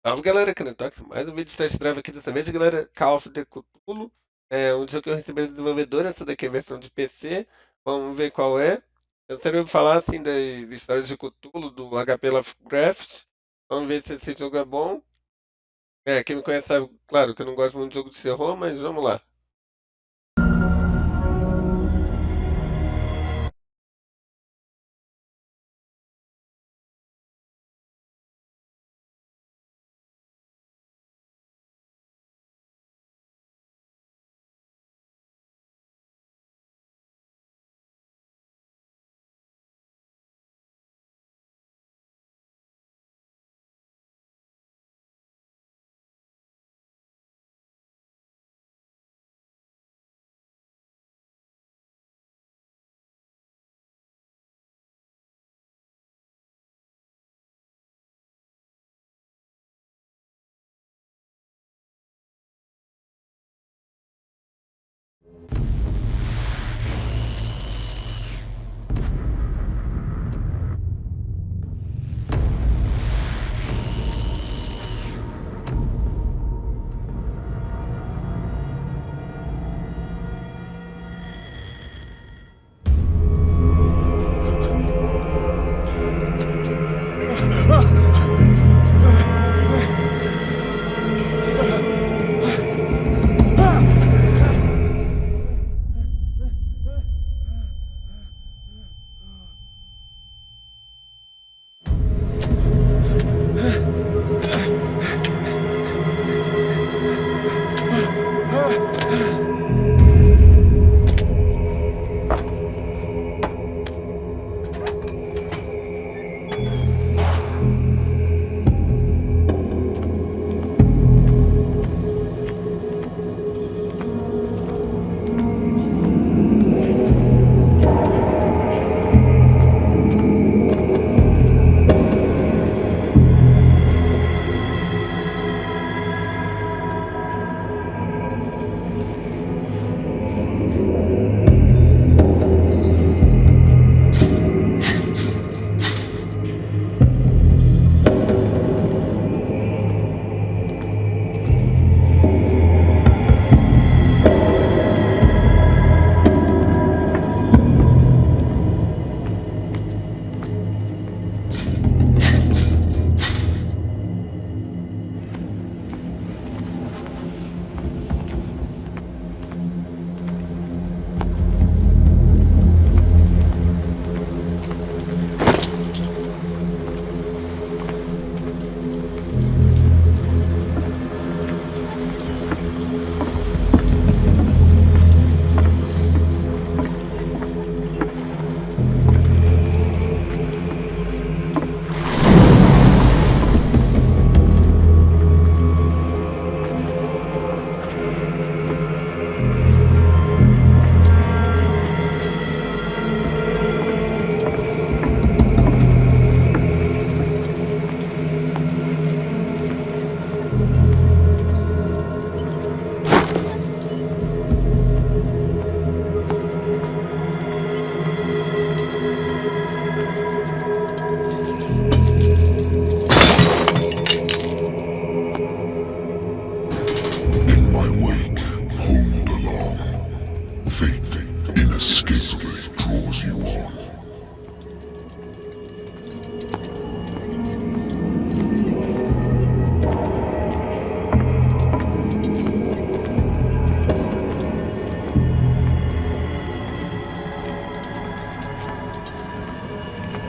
Salve galera, Canetox, mais um vídeo de test drive aqui dessa vez, galera. Call of the Cthulhu, um jogo que eu recebi do desenvolvedor, essa daqui é a versão de PC, vamos ver qual é. Eu sempre ouvi falar assim das histórias de Cthulhu, do HP Lovecraft, vamos ver se esse jogo é bom. Quem me conhece sabe, claro, que eu não gosto muito de jogo de terror, mas vamos lá.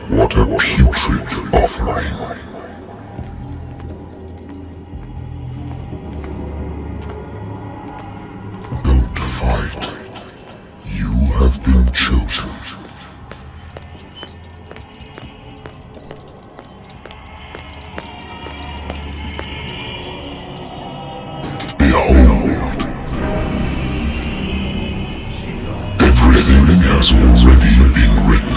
What a putrid offering. Don't fight. You have been chosen. Behold. Everything has already been written.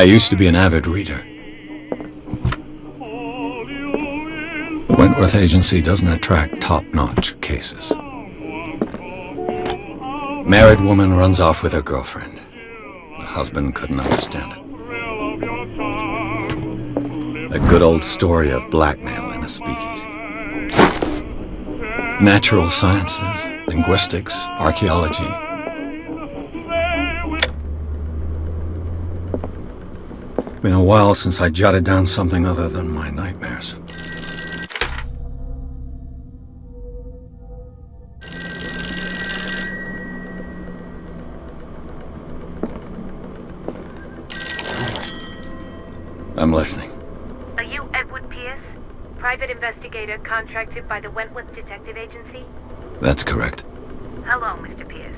I used to be an avid reader. The Wentworth Agency doesn't attract top-notch cases. Married woman runs off with her girlfriend. The husband couldn't understand it. A good old story of blackmail in a speakeasy. Natural sciences, linguistics, archaeology. Been a while since I jotted down something other than my nightmares. I'm listening. Are you Edward Pierce, private investigator contracted by the Wentworth Detective Agency? That's correct. Hello, Mr. Pierce.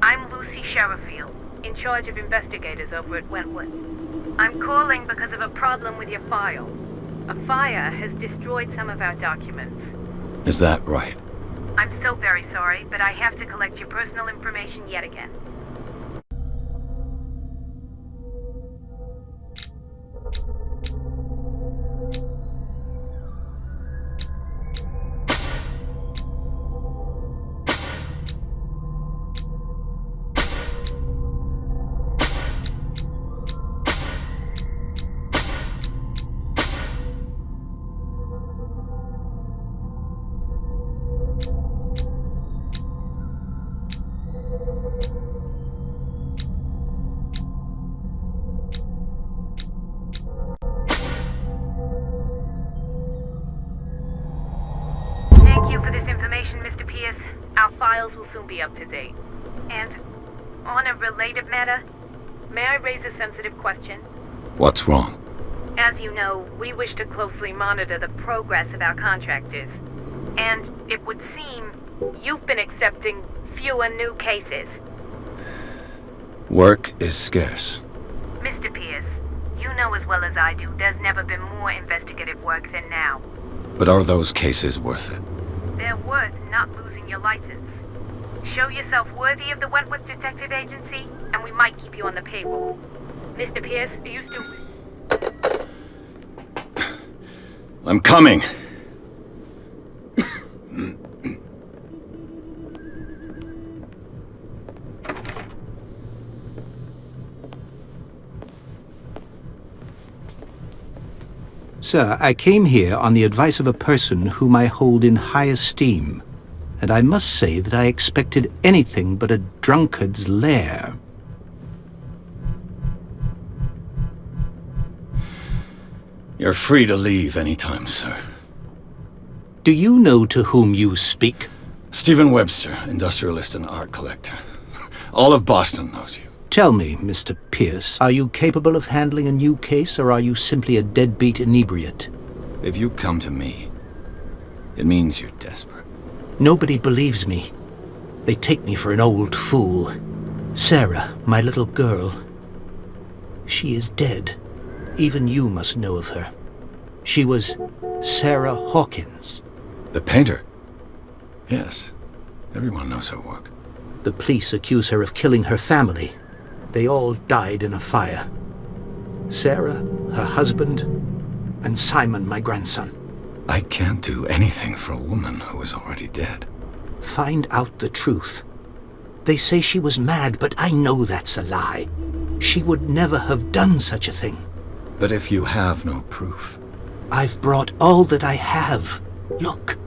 I'm Lucy Sherifield, in charge of investigators over at Wentworth. I'm calling because of a problem with your file. A fire has destroyed some of our documents. Is that right? I'm so very sorry, but I have to collect your personal information yet again. Thank you for this information, Mr. Pierce. Our files will soon be up to date. And on a related matter, may I raise a sensitive question? What's wrong? As you know, we wish to closely monitor the progress of our contractors. And it would seem you've been accepting fewer new cases. Work is scarce. Mr. Pierce, you know as well as I do, there's never been more investigative work than now. But are those cases worth it? They're worth not losing your license. Show yourself worthy of the Wentworth Detective Agency, and we might keep you on the payroll. Mr. Pierce, are you still... I'm coming! Sir, I came here on the advice of a person whom I hold in high esteem, and I must say that I expected anything but a drunkard's lair. You're free to leave anytime, sir. Do you know to whom you speak? Stephen Webster, industrialist and art collector. All of Boston knows you. Tell me, Mr. Pierce, are you capable of handling a new case, or are you simply a deadbeat inebriate? If you come to me, it means you're desperate. Nobody believes me. They take me for an old fool. Sarah, my little girl. She is dead. Even you must know of her. She was Sarah Hawkins. The painter? Yes. Everyone knows her work. The police accuse her of killing her family. They all died in a fire. Sarah, her husband, and Simon, my grandson. I can't do anything for a woman who is already dead. Find out the truth. They say she was mad, but I know that's a lie. She would never have done such a thing. But if you have no proof... I've brought all that I have. Look.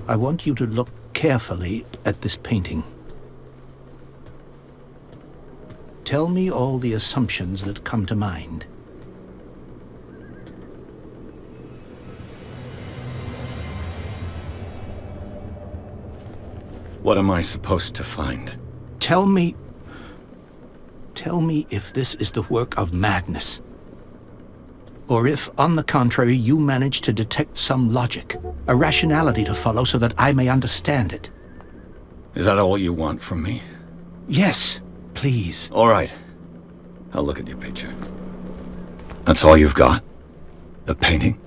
I want you to look carefully at this painting. Tell me all the assumptions that come to mind. What am I supposed to find? Tell me if this is the work of madness. Or if, on the contrary, you manage to detect some logic, a rationality to follow so that I may understand it. Is that all you want from me? Yes, please. All right. I'll look at your picture. That's all you've got? The painting?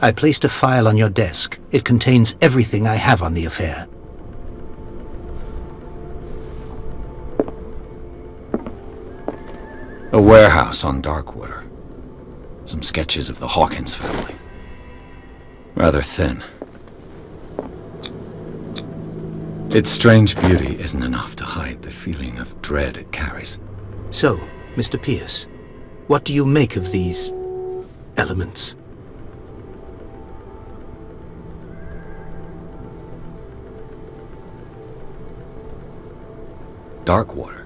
I placed a file on your desk. It contains everything I have on the affair. A warehouse on Darkwater. Some sketches of the Hawkins family. Rather thin. Its strange beauty isn't enough to hide the feeling of dread it carries. So, Mr. Pierce, what do you make of these elements? Darkwater.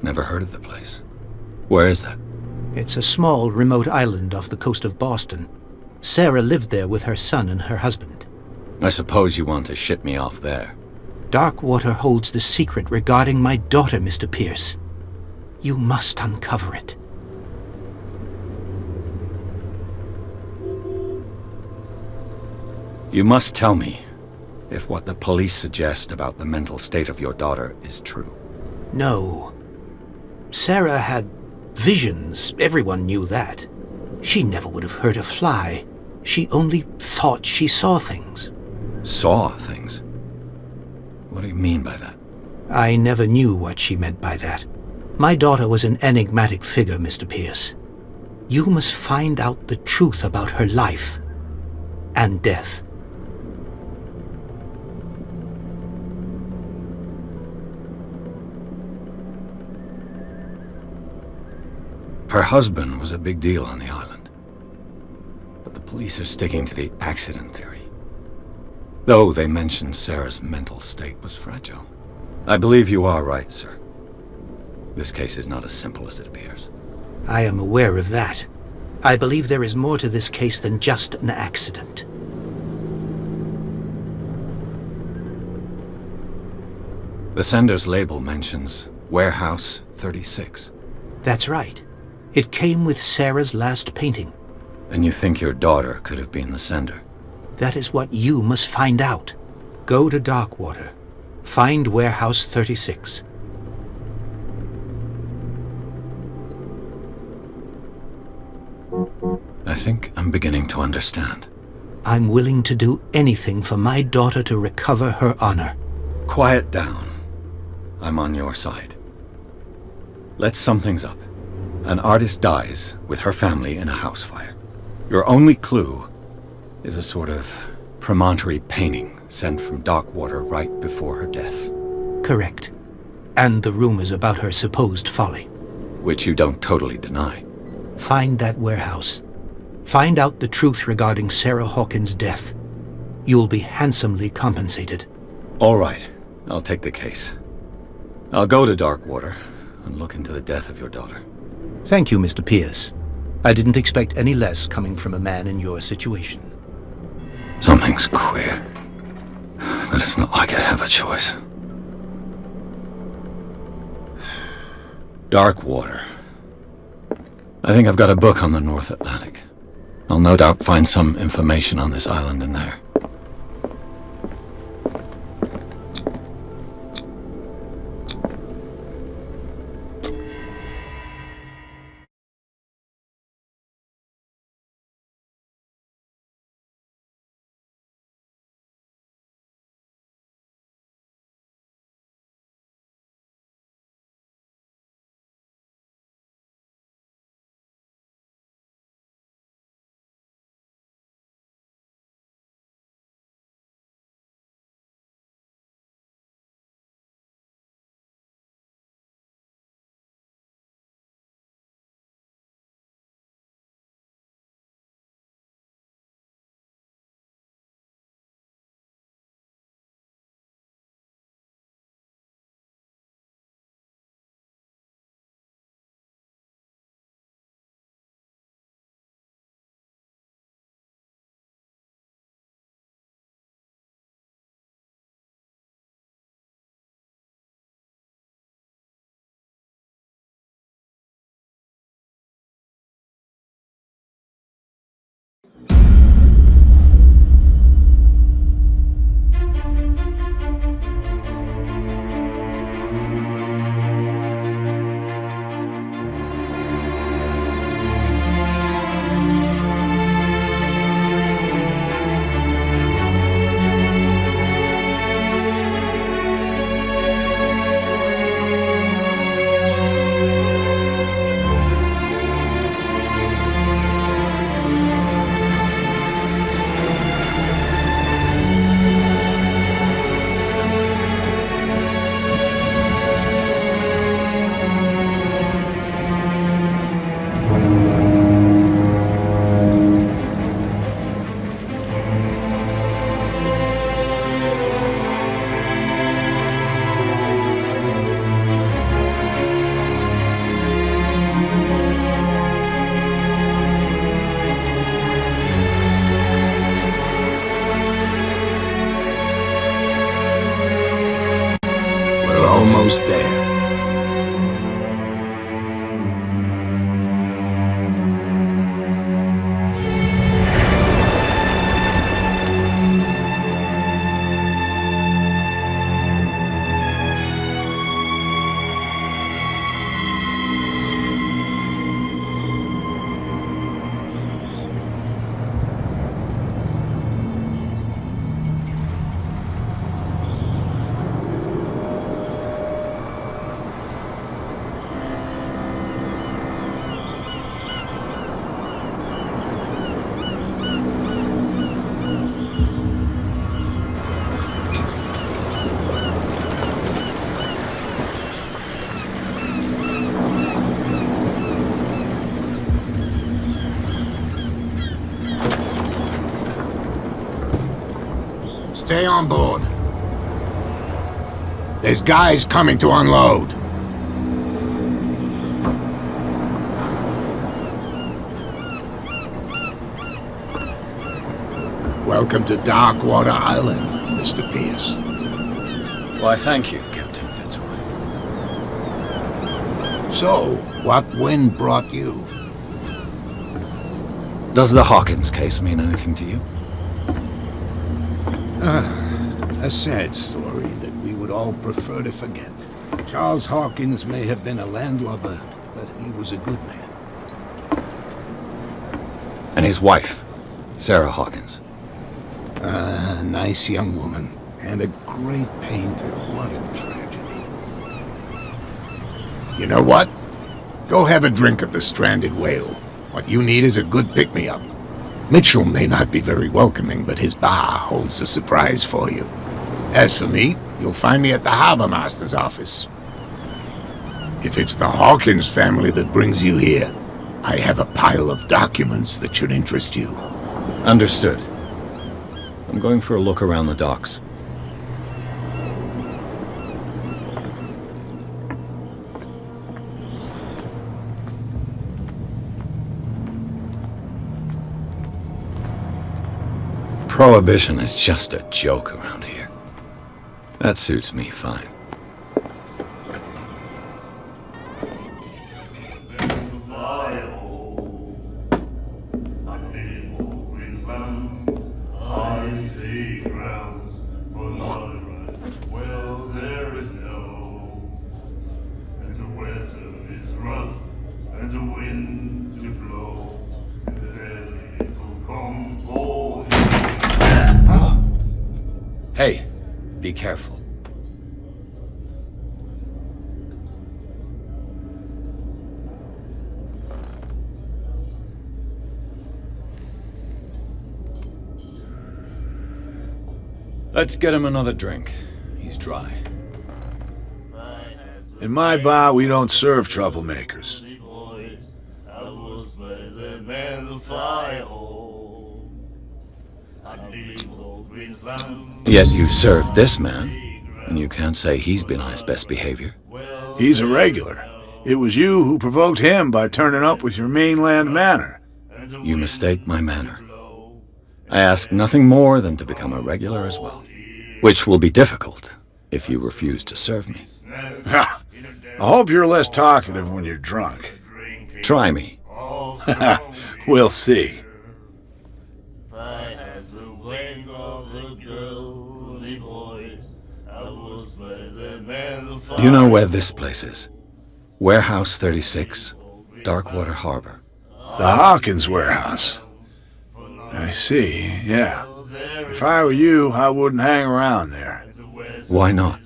Never heard of the place. Where is that? It's a small, remote island off the coast of Boston. Sarah lived there with her son and her husband. I suppose you want to ship me off there. Darkwater holds the secret regarding my daughter, Mr. Pierce. You must uncover it. You must tell me if what the police suggest about the mental state of your daughter is true. No. Sarah had visions. Everyone knew that. She never would have hurt a fly. She only thought she saw things. Saw things? What do you mean by that? I never knew what she meant by that. My daughter was an enigmatic figure, Mr. Pierce. You must find out the truth about her life and death. Her husband was a big deal on the island. But the police are sticking to the accident theory. Though they mentioned Sarah's mental state was fragile. I believe you are right, sir. This case is not as simple as it appears. I am aware of that. I believe there is more to this case than just an accident. The sender's label mentions Warehouse 36. That's right. It came with Sarah's last painting. And you think your daughter could have been the sender? That is what you must find out. Go to Darkwater. Find Warehouse 36. I think I'm beginning to understand. I'm willing to do anything for my daughter to recover her honor. Quiet down. I'm on your side. Let's sum things up. An artist dies with her family in a house fire. Your only clue is a sort of promontory painting sent from Darkwater right before her death. Correct. And the rumors about her supposed folly. Which you don't totally deny. Find that warehouse. Find out the truth regarding Sarah Hawkins' death. You'll be handsomely compensated. All right, I'll take the case. I'll go to Darkwater and look into the death of your daughter. Thank you, Mr. Pierce. I didn't expect any less coming from a man in your situation. Something's queer. But it's not like I have a choice. Darkwater. I think I've got a book on the North Atlantic. I'll no doubt find some information on this island in there. almost there. Stay on board. There's guys coming to unload. Welcome to Darkwater Island, Mr. Pierce. Why, thank you, Captain Fitzroy. So, what wind brought you? Does the Hawkins case mean anything to you? A sad story that we would all prefer to forget. Charles Hawkins may have been a landlubber, but he was a good man. And his wife, Sarah Hawkins. A nice young woman, and a great painter. What a tragedy. You know what? Go have a drink at the Stranded Whale. What you need is a good pick-me-up. Mitchell may not be very welcoming, but his bar holds a surprise for you. As for me, you'll find me at the Harbor Master's office. If it's the Hawkins family that brings you here, I have a pile of documents that should interest you. Understood. I'm going for a look around the docks. Prohibition is just a joke around here. That suits me fine. Hey, be careful. Let's get him another drink. He's dry. In my bar, we don't serve troublemakers. Yet you served this man, and you can't say he's been on his best behavior. He's a regular. It was you who provoked him by turning up with your mainland manner. You mistake my manner. I ask nothing more than to become a regular as well, which will be difficult if you refuse to serve me. Ha! I hope you're less talkative when you're drunk. Try me. We'll see. Do you know where this place is? Warehouse 36, Darkwater Harbor. The Hawkins warehouse. I see, yeah. If I were you, I wouldn't hang around there. Why not?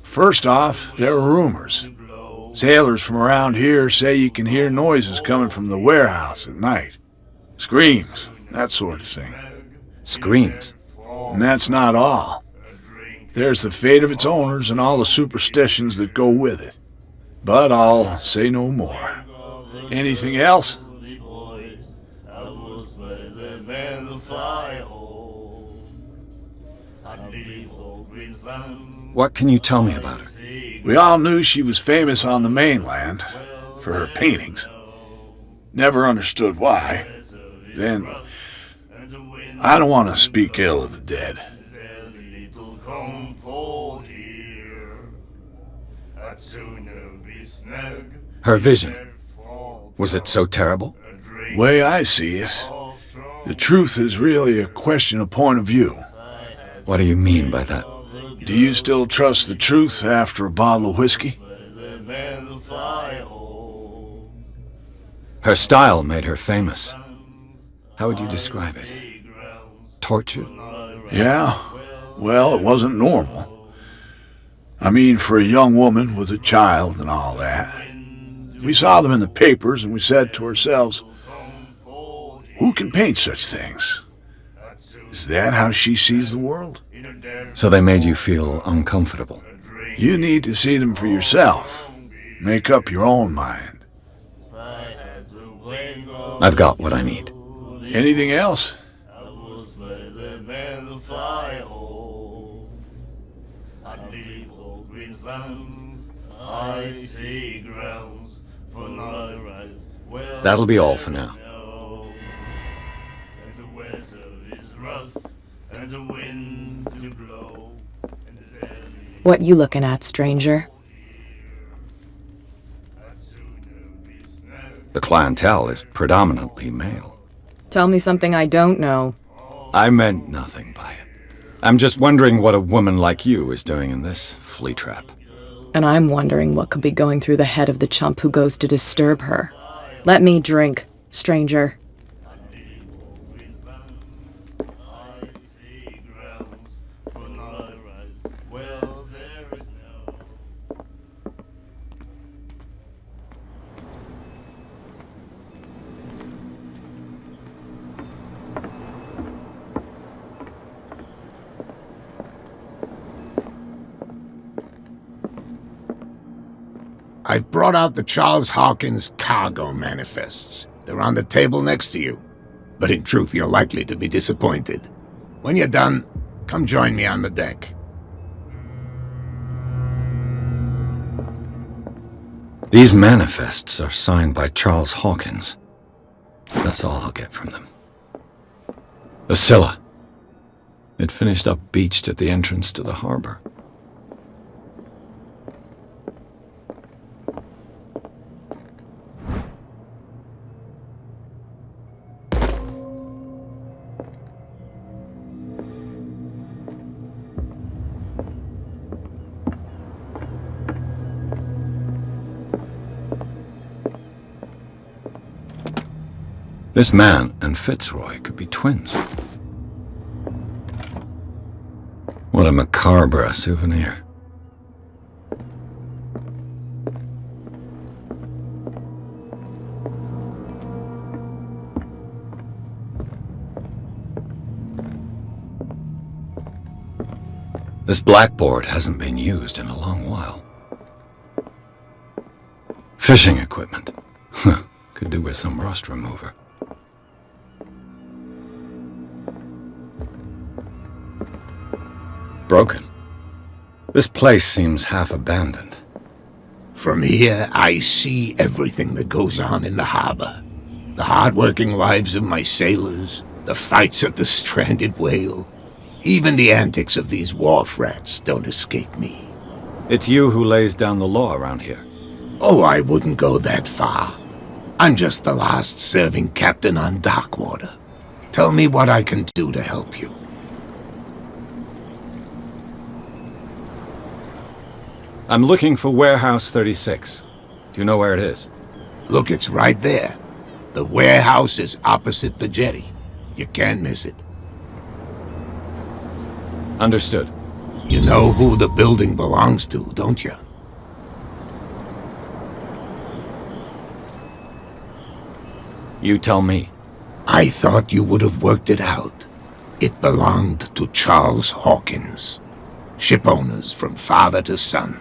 First off, there are rumors. Sailors from around here say you can hear noises coming from the warehouse at night. Screams, that sort of thing. Screams. And that's not all. There's the fate of its owners and all the superstitions that go with it. But I'll say no more. Anything else? What can you tell me about her? We all knew she was famous on the mainland for her paintings. Never understood why. Then, I don't want to speak ill of the dead. Her vision. Was it so terrible? Way I see it, the truth is really a question of point of view. What do you mean by that? Do you still trust the truth after a bottle of whiskey? Her style made her famous. How would you describe it? Tortured? Yeah, well, it wasn't normal. I mean, for a young woman with a child and all that. We saw them in the papers and we said to ourselves, who can paint such things? Is that how she sees the world? So they made you feel uncomfortable. You need to see them for yourself. Make up your own mind. I've got what I need. Anything else? That'll be all for now. What you looking at, stranger? The clientele is predominantly male. Tell me something I don't know. I meant nothing by it. I'm just wondering what a woman like you is doing in this flea trap. And I'm wondering what could be going through the head of the chump who goes to disturb her. Let me drink, stranger. I've brought out the Charles Hawkins cargo manifests. They're on the table next to you. But in truth, you're likely to be disappointed. When you're done, come join me on the deck. These manifests are signed by Charles Hawkins. That's all I'll get from them. The Scylla. It finished up beached at the entrance to the harbor. This man and Fitzroy could be twins. What a macabre souvenir. This blackboard hasn't been used in a long while. Fishing equipment. Could do with some rust remover. Broken. This place seems half abandoned. From here, I see everything that goes on in the harbor. The hard-working lives of my sailors, the fights at the stranded whale. Even the antics of these wharf rats don't escape me. It's you who lays down the law around here. Oh, I wouldn't go that far. I'm just the last serving captain on Darkwater. Tell me what I can do to help you. I'm looking for Warehouse 36. Do you know where it is? Look, it's right there. The warehouse is opposite the jetty. You can't miss it. Understood. You know who the building belongs to, don't you? You tell me. I thought you would have worked it out. It belonged to Charles Hawkins. Ship owners from father to son.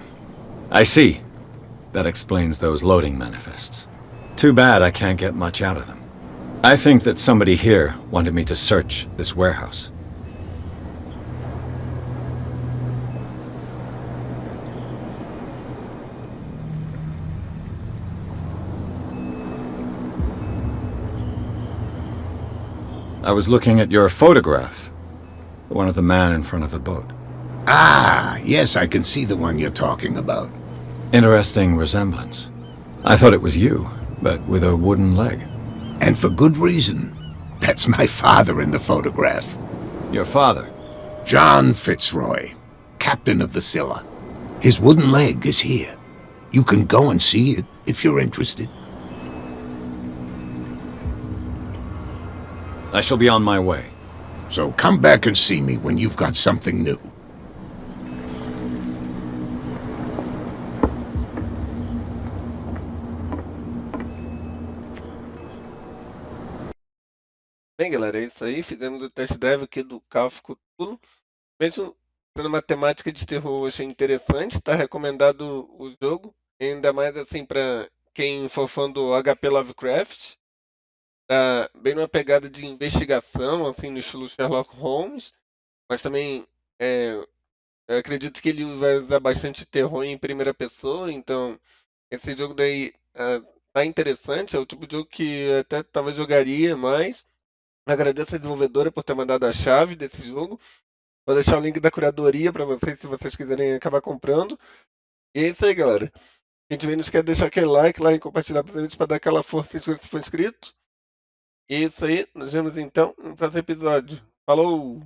I see. That explains those loading manifests. Too bad I can't get much out of them. I think that somebody here wanted me to search this warehouse. I was looking at your photograph. The one of the man in front of the boat. Ah, yes, I can see the one you're talking about. Interesting resemblance. I thought it was you, but with a wooden leg. And for good reason. That's my father in the photograph. Your father? John Fitzroy, captain of the Scylla. His wooden leg is here. You can go and see it if you're interested. I shall be on my way. So come back and see me when you've got something new. Bem, galera, é isso aí. Fizemos o test drive aqui do Call of Cthulhu. Mesmo sendo uma temática de terror, eu achei interessante. Tá recomendado o jogo. Ainda mais assim para quem for fã do HP Lovecraft. Tá bem numa pegada de investigação, assim, no estilo Sherlock Holmes. Mas também eu acredito que ele vai usar bastante terror em primeira pessoa. Então, esse jogo daí tá interessante. É o tipo de jogo que eu até talvez jogaria mais. Agradeço a desenvolvedora por ter mandado a chave desse jogo. Vou deixar o link da curadoria para vocês se vocês quiserem acabar comprando. E é isso aí, galera. A gente vem nos quer deixar aquele like lá e compartilhar principalmente para dar aquela força se for inscrito. E é isso aí. Nos vemos então no próximo episódio. Falou!